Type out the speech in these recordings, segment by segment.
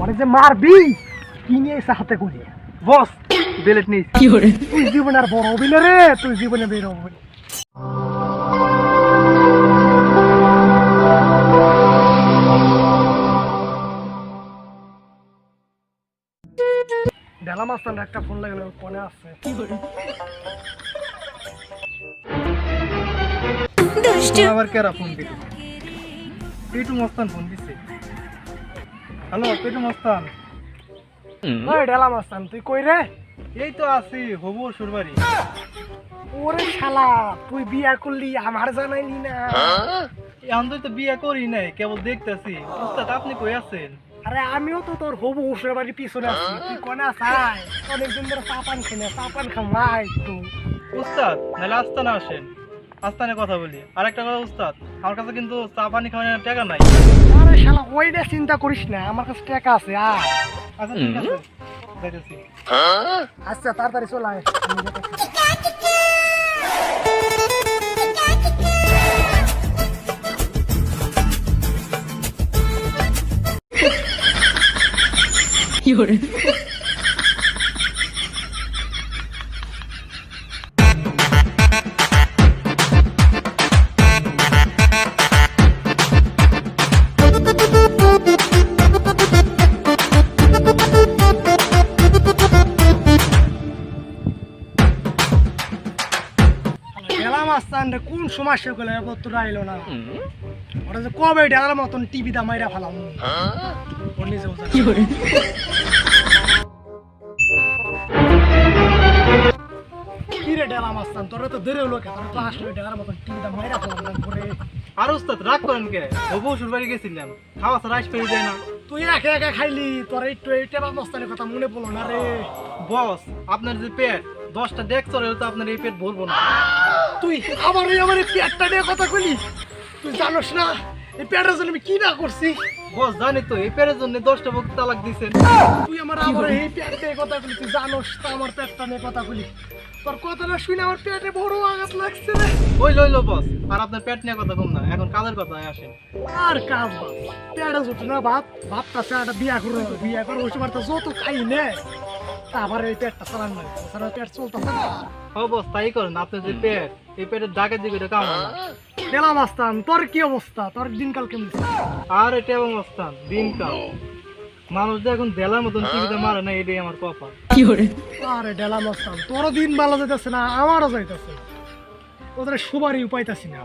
আরে যে মারবি কি নিয়ে এসে হাতে করে বস বেলেট নিস কি করে তুই জীবনে আর বড় হবি না রে তুই জীবনে বের হবি ডেলা মাস্তান একটা ফোন লাগালো কোনে আছে কি করে আবার কেরা ফোন দিল পেটু মস্তান ফোন দিছে হ্যালো পেটু মস্তান ওই ডেলা মাস্তান তুই কই রে এই তো আছি হবু সুরবাড়ি ওরে শালা তুই বিয়া করলি আমার জানাইলি না এখন তো বিয়া করি নাই কেবল দেখতেছি উস্তাদ আপনি কই আছেন আরে আমিও তো তোর হবু সুরবাড়ির পিছনে আছি তুই কোনে আছিস অনেকদিন ধরে চাপান খেলে চাপান খামাই তো উস্তাদ নাহলে আস্তানা আসেন আস্তানে কথা বলি আর একটা কথা উস্তাদ আমার কাছে কিন্তু চা পানি খাওয়ানোর টাকা নাই আরে শালা ওইটা চিন্তা করিস না আমার কাছে টাকা আছে আচ্ছা ঠিক আছে যাইতেছি আচ্ছা তাড়াতাড়ি চল আয় আমি যাইতেছি কি হরে কোন সমস্যা গুলো তোরা আইলো না ওরা যে কবে ডেলার মতন টিভি দা মাইরা ফেলাম কি রে ডেলা মাস্তান তোরা তো দেরে হলো কে তোরা তো আসলে ডেলার মতন টিভি দা মাইরা ফেলাম করে আর উস্তাদ রাগ করেন কে হবু সুরবাড়ি গেছিলাম খাওয়া রাইস পেয়ে যায় না তুই একা একা খাইলি তোর একটু এই টেবা মস্তানের কথা মনে পড়লো না রে বস আপনার যে পেট 10টা দেখ চলে তো আপনার এই পেট ভরবো না তুই আমার এই পেটটা নিয়ে কথা কইলি তুই জানোস না এই পেটের জন্য আমি কি না করছি বস জানি তো এই পেটের জন্য 10টা বক তালাক দিছেন তুই আমার এই পেট নিয়ে কথা কইলি তুই জানোস তো আমার পেটটা নিয়ে কথা কইলি তোর কথাটা শুনে আমার পেটে বড় আঘাত লাগছে রে ওই লইলো বস আর আপনার পেট নিয়ে কথা কম না এখন কাজের কথায় আসেন আর কাজ বাস পেটে জুটে না ভাতটা একটা বিয়া করে ওই সময় তো যত খাই নে আবার এই পেটটা চালান না সারা পেট চলতেছে না ও বস তাই করেন আপনার যে পেট এই পেটের দাগে দিবে এটা কাম ডেলা মাস্তান তোর কি অবস্থা তোর দিনকাল কেমন আর এটা অবস্থান দিনকাল মানুষ যে এখন ডেলার মতন টিভিতে মারে না এটাই আমার কপাল কি করে আরে ডেলা মাস্তান তোরও দিন ভালো যাইতেছে না আমারও যাইতেছে ওদের সুবারই উপাইতাছি না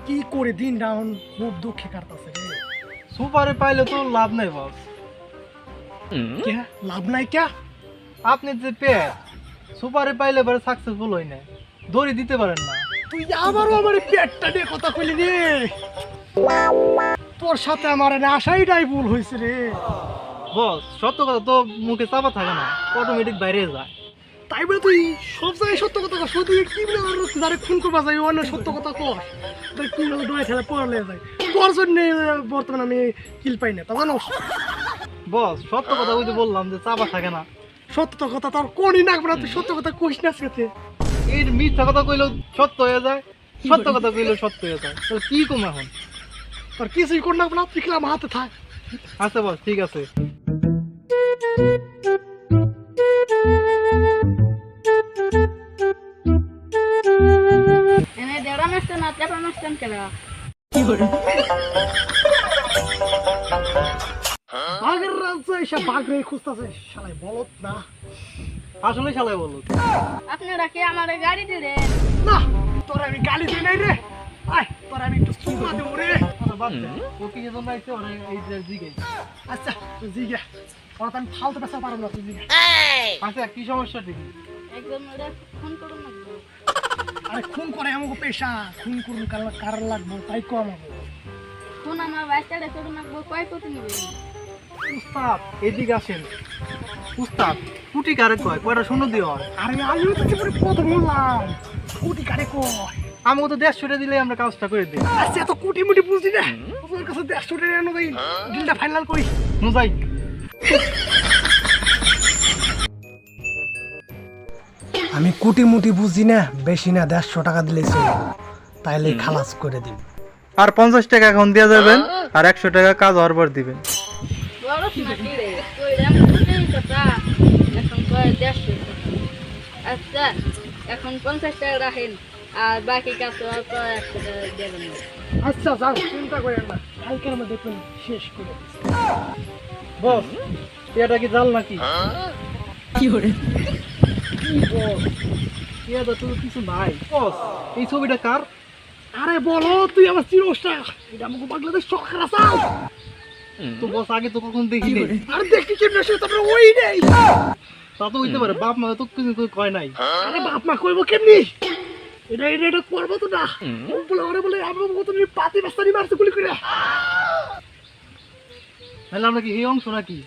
কি করে দিন ডাউন খুব দুঃখে কাটতেছে রে সুপারে পাইলে তো লাভ নাই বস কে লাভ নাই কে আপনি যে পেট সুপারে পাইলে পরে সাকসেসফুল হই না দড়ি দিতে পারেন না তুই আবারও আমার পেটটা নিয়ে কথা কইলি রে তোর সাথে আমার না আশাইটাই ভুল হয়েছে রে বস সত্য কথা তো মুখে চাপা থাকে না অটোমেটিক বাইরে যায় তাই বলে তুই সব জায়গায় সত্য কথা কস তুই কি বলে যারে খুন করবা যাই অন্য সত্য কথা কস তুই কি বলে ডয় খেলা পড়লে যায় তোর জন্য বর্তমানে আমি কিল পাই না তা জানোস বস সত্য কথা ওই যে বললাম যে চাপা থাকে না সত্য কথা তোর কোনই নাকবে না তুই সত্য কথা কইস না সাথে এই মিথ্যা কথা কইলেও সত্য হয়ে যায় সত্য কথা কইলেও সত্য হয়ে যায় তো কি কম এখন তোর কিছুই কর না তুই খেলা আমার হাতে থাক আচ্ছা বস ঠিক আছে এনে দেড়া মাস্টার না চাপা মাস্টার কেলা কি করে বাগের রাজা এসে বাগরে খুঁজতেছে শালাই বলত না আসলে শালাই বলত আপনারা কি আমার গাড়ি দিলেন না তোর আমি গালি দিই নাই রে আয় তোর আমি একটু সুমা দেব রে বাদ দে ও কি জন্য আইছে ওরে এই যে জিগে আচ্ছা তুই জিগে ওরা আমি ফালতু পেশা পারব না তুই জিগে আচ্ছা কি সমস্যা ঠিক একদম ওরা ফোন করুন না আরে খুন করে আমাকে পেশা খুন করুন কার লাগবে তাই কো আমাকে ফোন আমার বাচ্চাটা করুন না কয় কত নিবে উস্তাদ এদিকে আসেন উস্তাদ কুটি কারে কয় কয়টা শুনো দিও আরে আমি তো পুরো প্রথম বললাম কুটি কারে কয় আমাকে তো 150 টাকা দিলে আমরা কাজটা করে দিই আচ্ছা এত কুটি মুটি বুঝি না ওর কাছে 150 টাকা এনে দেই ডিলটা ফাইনাল করি নো যাই আমি কুটি মুটি বুঝি না বেশি না 150 টাকা দিলেই চলে তাইলে খালাস করে দিন আর 50 টাকা এখন দেয়া যাবেন আর 100 টাকা কাজ হওয়ার পর দিবেন বড় না কি রে কইলাম কোটি টাকা এখন কয় 150 আচ্ছা এখন 50 টাকা রাখেন আর বাকি কাজ তো 100 টাকা দেবেন না। আচ্ছা যাও চিন্তা করেন না কালকের মধ্যে দেখুন শেষ করে দিচ্ছি বস এটা কি জাল নাকি কি করে কি বস এটা তো কিছু নাই বস এই ছবিটা কার আরে বলো তুই আমার চিরস্টা এটা আমাকে বাংলাদেশ সরকার আসাও তো বস আগে তো কখন দেখিনি আর দেখি কি নেশে তারপরে ওই নেই তা তো হইতে পারে বাপ মা তো কিছু কয় নাই আরে বাপ মা কইবো কেমনি এটা করবো তো না বলে ওরে বলে আমার মতো পাতি বাস্তানি মারছে গুলি করে তাহলে আমরা কি এই অংশ নাকি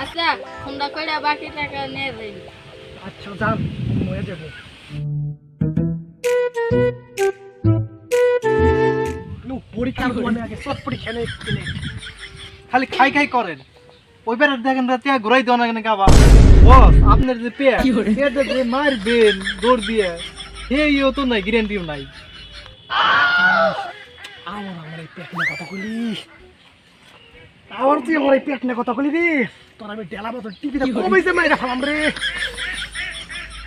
আচ্ছা ফোনটা কইরা বাকি টাকা নিয়ে যাইন। আচ্ছা যান মরে যাব নো পরীক্ষা করতে আগে সব পরীক্ষা নেই খালি খাই খাই করেন ওই বেড়া দেখেন রাতে ঘুরাই দেওয়া না কেন কাবা বস আপনার যে পেট পেটে যে মারবেন দৌড় দিয়ে হেইও তো নাই গ্যারান্টিও নাই আমার এই পেট নিয়ে কথা বলি তুই আমার এই পেট নিয়ে কথা বলি রে তোর আমি ডেলা বছর টিভিতে কমেছে মাইরা ফেলাম রে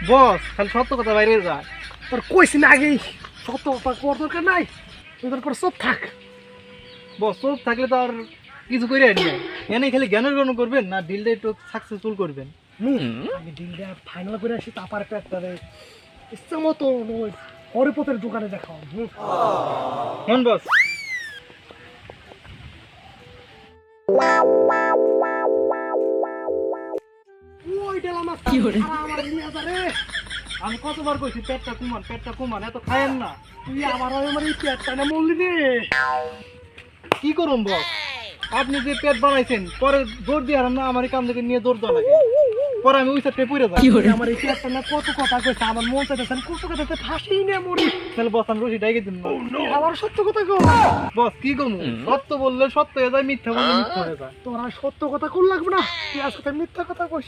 বস খালি সত্য কথা বাইরে যা তোর কইছি না আগেই সত্য কথা কর দরকার নাই তুই তোর সব থাক বস সব থাকলে তো আর কিছু করে নিয়ে এনে খালি জ্ঞানের গ্রহণ করবেন না ডিলটা একটু সাকসেসফুল করবেন আমি ডিলটা ফাইনাল করে আসি তারপর পেটটা রে ইচ্ছা মতো ওই হরিপথের দোকানে দেখাও হন বস ওই ডেলা মাছ কি করে আমার নিয়ে যা রে আমি কতবার কইছি পেটটা কমান এত খায়েন না তুই আমার আমার এই পেটটা না মরলি রে কি করুন বস আপনি যে পেট বানাইছেন পরে দৌড় দিয়ে না আমার এই কাম থেকে নিয়ে দৌড় দেওয়া লাগে পরে আমি ওই সাথে পড়ে যাই আমার এই পেটটা না কত কথা কইছে আমার মন চাইতেছে কত কথাতে ফাঁসি নিয়ে মরি তাহলে বস আমি রশি ডাইকে দিন আমার সত্য কথা কো বস কি কমু সত্য বললে সত্য হয়ে যায় মিথ্যা বললে মিথ্যা হয়ে যায় তোর আর সত্য কথা কোন লাগবে না তুই আজকে মিথ্যা কথা কইস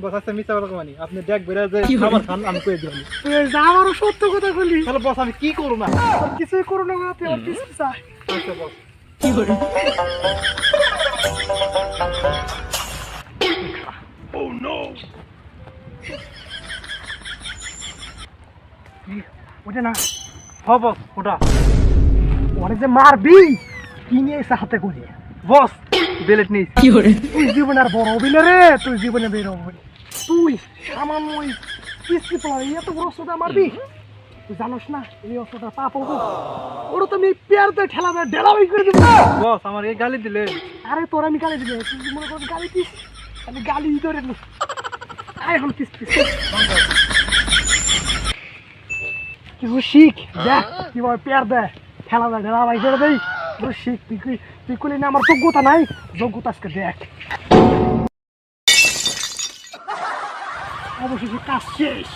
বস আচ্ছা মিথ্যা কথা কমানি আপনি দেখ বেরা যে খাবার খান আমি কই দিলাম তুই যা আমারও সত্য কথা বলি তাহলে বস আমি কি করব না কিছুই করব না তুই আর কিছু চাই আচ্ছা বস কি করে Oh no! ওটা না হব ওটা ওরে যে মারবি কি নিয়ে এসে হাতে করে বস বেলেট নিস কি করে তুই জীবনে আর বড় হবি না রে তুই জীবনে বের হবি তুই সামান্য ওই কিস্তি পড়া এত বড় সোদা মারবি তুই জানোস না এই অস্ত্রটা পাপ হবো ওরা তো আমি পেয়ারতে ঠেলা দেয় ডেলাবাই করে দিব বস আমার এই গালি দিলে আরে তোর আমি গালি দিলে তুই মনে কর গালি দিস আমি গালি ধরে নি এখন কিস্তি কিছু শিখ দেখ কিভাবে পেয়ার দেয় ঠেলা দেয় ডেলাবাই করে দেয় শিখ তুই করলি না আমার যোগ্যতা নাই যোগ্যতা আজকে দেখ অবশেষে কাজ শেষ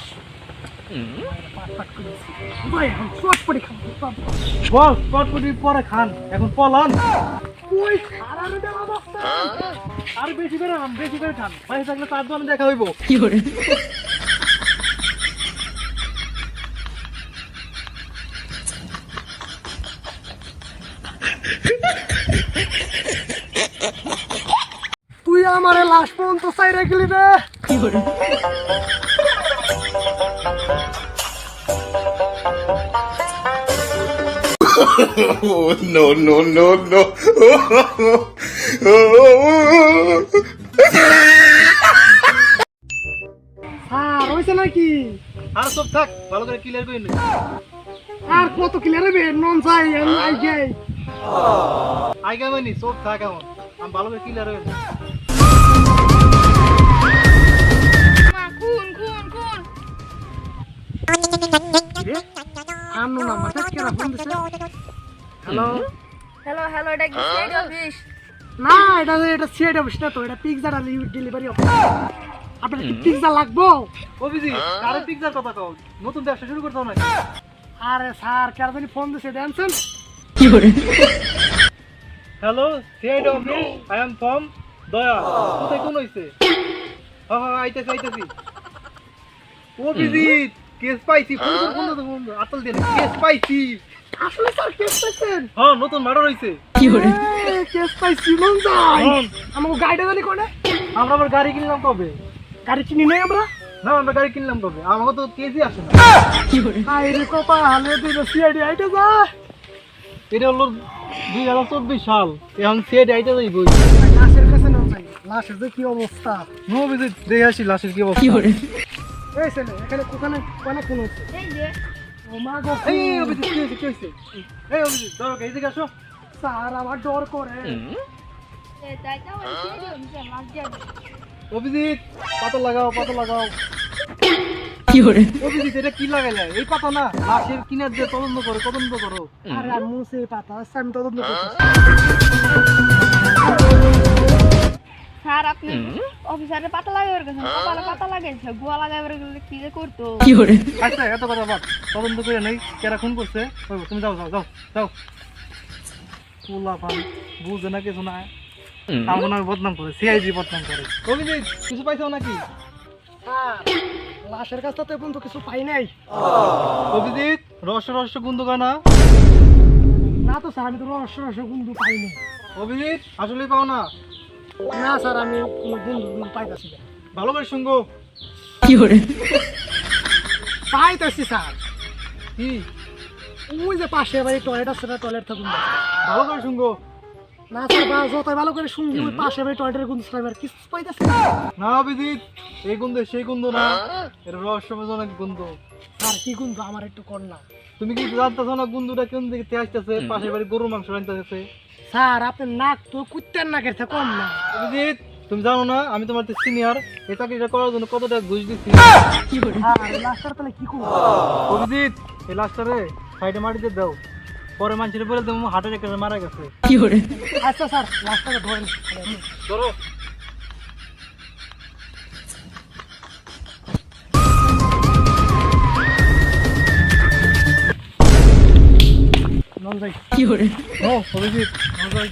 বল চটপটি পরে খান এখন পলান আর বেশি করে খান ভাই থাকলে তার জন্য দেখা হইব কি করে তুই আমার লাশ পর্যন্ত চাইরে গেলি রে কি করে Oh, no, no, no, no. আর হইছে নাকি আর সব থাক ভালো করে ক্লিয়ার করে নে আর কত ক্লিয়ার হবে নন চাই আইগে মানে সব থাক এখন আমি ভালো করে ক্লিয়ার হয়ে আনো না মাথা কেরা ফোন দিছে হ্যালো হ্যালো এটা কি সেট অফিস? না এটা সেট অফিস না তো এটা পিৎজা ডেলিভারি অফিস আপনার কি পিৎজা লাগবো অভিজি কারে পিৎজার কথা কও নতুন ব্যবসা শুরু করতে হবে না আরে স্যার কার জানি ফোন দিছে দেনছেন কি করে hello set office I am from দয়া কোথায় কোন হইছে হ্যাঁ আইতাছি অভিজিৎ কেস পাইছি ফোন আতল দেন কেস পাইছি আসলে স্যার কেস পাইছেন হ্যাঁ নতুন মার্ডার হইছে কি করে কেস পাইছি মন যাই আমাকে গাড়িটা জানি কোনে আমরা আবার গাড়ি কিনলাম কবে গাড়ি কিনি নাই আমরা না আমরা গাড়ি কিনলাম কবে আমাকে তো কেজি আসে না কি করে আইরে কপা হালে দিল সিআইডি আইটা যা এটা হলো 2024 সাল এখন সিআইডি আইটা যাই বই লাশের কাছে নাও যাই লাশের যে কি অবস্থা নো বিজিট দেখে আসি লাশের কি অবস্থা কি করে এই ছেলে এখানে কোখানে কোন কোন হচ্ছে এই যে ও মা গো এই অভিজিৎ কি হইছে এই অভিজিৎ ধরো এই দিকে আসো স্যার আমার ডর করে তাই তো মাছ যাবে অভিজিৎ পাতা লাগাও কি করে অভিজিৎ এটা কি লাগাইলে এই পাতা না লাশের কিনার দিয়ে তদন্ত করো আরে আমি মুছে পাতা আমি তদন্ত করছি স্যার আপনি অফিসারে পাতা লাগাবার কথা কপালে পাতা লাগাইছে গোয়া লাগাবার গেলে কি যে করতো কি করে আচ্ছা এত কথা বাদ তদন্ত করে নেই কেরা খুন করছে ওই তুমি যাও পোলা পান বুঝে না কিছু না আমার নামে বদনাম করে সিআইডি বদনাম করে অভিজিৎ কিছু পাইছো নাকি লাশের কাছ থেকে কিন্তু কিছু পাই নাই অভিজিৎ রহস্য গুন্দ না তো স্যার আমি তো রহস্য গুন্দ পাইনি অভিজিৎ আসলে পাও না না স্যার আমি কোনো গুন্দ পাইতাছি না ভালো করে শুনবো কি করে পাইতাছি স্যার কি ওই যে পাশে বাড়ি টয়লেট আছে না টয়লেট থাকুন ভালো করে শুনবো না স্যার বা যত ভালো করে শুনবি ওই পাশে বাড়ি টয়লেটের গুন্দ স্যার আর কিছু পাইতাছি না অভিজিৎ এই গুন্দ সেই গুন্দ না এটা রহস্যজনক গুন্দ স্যার কি গুন্দ আমার একটু কর না তুমি কি জানতেছো না গুন্দটা কোন দিকে আসতেছে পাশের বাড়ি গরুর মাংস রান্তাছে স্যার আপনার নাক তো কুত্তার নাকের থেকে কম না অভিজিৎ তুমি জানো না আমি তোমার সিনিয়র এই চাকরিটা করার জন্য কত টাকা ঘুষ দিচ্ছি কি করে আরে লাস্টার তাহলে কি করব অভিজিৎ এই লাস্টারে সাইডে মাটিতে দাও পরে মানুষের বলে দেবো হার্ট অ্যাটাকে মারা গেছে কি করে আচ্ছা স্যার লাস্টারে ধরেন ধরো নন যাই কি করে ও অভিজিৎ নন যাই